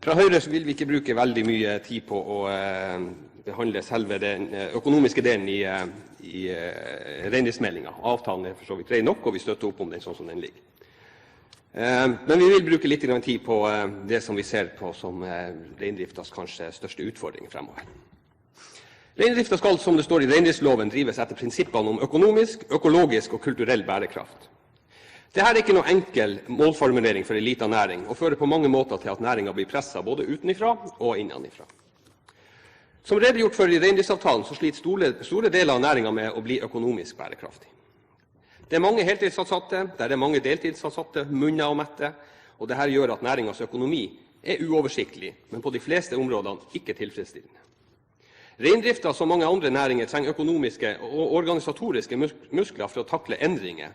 Fra Høyre vil vi ikke bruke veldig mye tid på å behandle selve den økonomiske delen i reindriftsmeldingen. Avtalen for så vidt grei nok, og vi støtter opp om den sånn som den ligger. Men vi vil bruke litt tid på det som vi ser på som reindriftas kanskje største utfordring fremover. Reindrifta skal, som det står i reindriftsloven, drives etter prinsippene om økonomisk, økologisk og kulturell bærekraft. Dette er ikke noen enkel målformulering for en liten næring, og fører på mange måter til at næringen blir presset både utenifra og innenifra. Som redegjort for i reindriftsavtalen, så sliter store deler av næringen med å bli økonomisk bærekraftig. Det er mange heltidsansatte, der er mange deltidsansatte, munner å mette, og dette gjør at næringens økonomi er uoversiktlig, men på de fleste områdene ikke tilfredsstillende. Reindrifta, som mange andre næringer, trenger økonomiske og organisatoriske muskler for å takle endringer.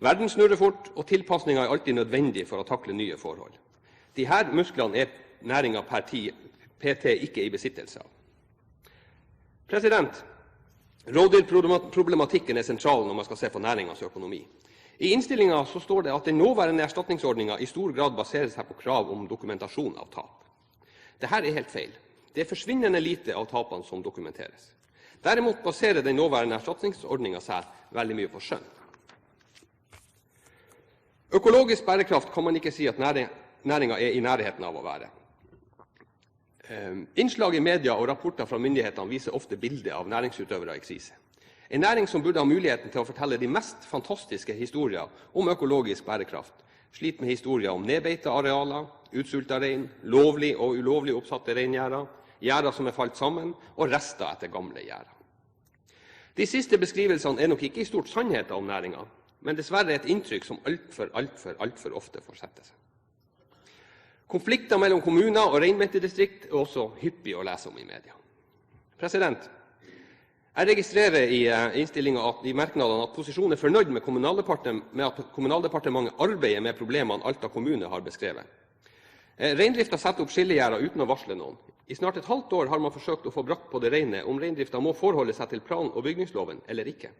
Verden snurrer fort, og tilpasninger er alltid nødvendig for å takle nye forhold. Disse musklene er næringen PT ikke i besittelse av. Rovdyrproblematikken er sentral når man skal se på næringens økonomi. I innstillingen så står det at den nåværende erstatningsordningen i stor grad baserer seg på krav om dokumentasjon av tap. Dette er helt feil. Det er forsvinnende lite av tapene som dokumenteres. Derimot baserer den nåværende erstatningsordningen seg veldig mye på skjønn. Økologisk bærekraft kan man ikke si at næringen er i nærheten av å være. Innslag i media og rapporter fra myndighetene viser ofte bilder av næringsutøvere i krise. En næring som burde ha muligheten til å fortelle de mest fantastiske historier om økologisk bærekraft, sliter med historier om nedbeita arealer, utsulta rein, lovlig og ulovlig oppsatte reingjerder, gjerder som er falt sammen, og rester etter gamle gjerder. De siste beskrivelsene er nok ikke i stort sannhet om næringen, men dessverre et inntrykk som altfor ofte får sette seg. Konflikter mellom kommuner og reinbeitedistrikt er også hyppig å lese om i media. Jeg registrerer i innstillingen i merknadene at posisjonen er fornøyd med at Kommunaldepartementet arbeider med problemene Alta kommune har beskrevet. Reindrifta setter opp skillegjerder uten å varsle noen. I snart et halvt år har man forsøkt å få brakt på det rene om reindrifta må forholde seg til plan- og bygningsloven eller ikke.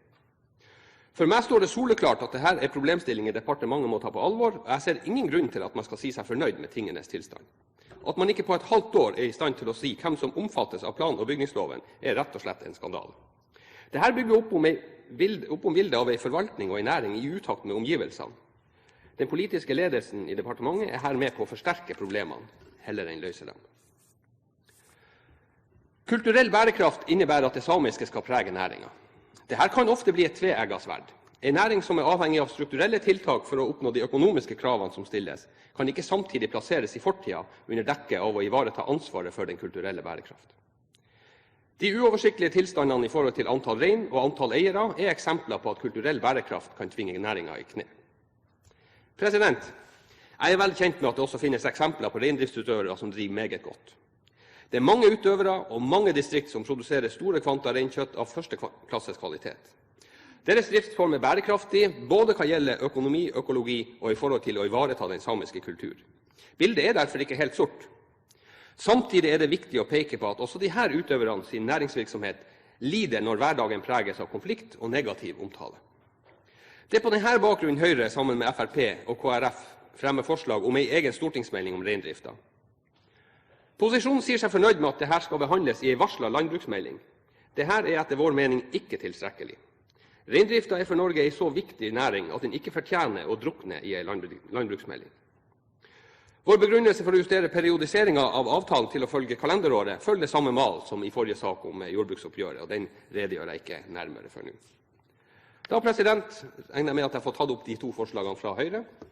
For meg står det soleklart at dette er problemstillinger departementet må ta på alvor, og jeg ser ingen grunn til at man skal si seg fornøyd med tingenes tilstand. At man ikke på et halvt år er i stand til å si hvem som omfattes av plan- og bygningsloven, er rett og slett en skandale. Dette bygger opp om bildet av en forvaltning og en næring i utakt med omgivelsene. Den politiske ledelsen i departementet er her med på å forsterke problemene, heller enn løse dem. Kulturell bærekraft innebærer at det samiske skal prege næringen. Dette kan ofte bli et tveegget sverd. En næring som er avhengig av strukturelle tiltak for å oppnå de økonomiske kravene som stilles, kan ikke samtidig plasseres i fortida under dekke av å ivareta ansvaret for den kulturelle bærekraft. De uoversiktlige tilstandene i forhold til antall rein og antall eiere er eksempler på at kulturell bærekraft kan tvinge næringen i kne. Jeg er vel kjent med at det også finnes eksempler på reindriftsutøvere som driver meget godt. Det er mange utøvere og mange distrikt som produserer store kvanta reinkjøtt av førsteklasses kvalitet. Deres driftsform er bærekraftig, både hva gjelder økonomi, økologi og i forhold til å ivareta den samiske kultur. Bildet er derfor ikke helt sort. Samtidig er det viktig å peke på at også disse utøverne sin næringsvirksomhet lider når hverdagen preges av konflikt og negativ omtale. Det er på denne bakgrunnen Høyre sammen med Frp og KrF fremmer forslag om en egen stortingsmelding om reindrifta. Posisjonen sier seg fornøyd med at dette skal behandles i en varslet landbruksmelding. Dette er etter vår mening ikke tilstrekkelig. Reindrifta er for Norge en så viktig næring at den ikke fortjener å drukne i en landbruksmelding. Vår begrunnelse for å justere periodiseringen av avtalen til å følge kalenderåret følger samme mal som i forrige sak om jordbruksoppgjøret, og den redegjør jeg ikke nærmere for nå. Da regner jeg med at jeg får tatt opp de to forslagene fra Høyre.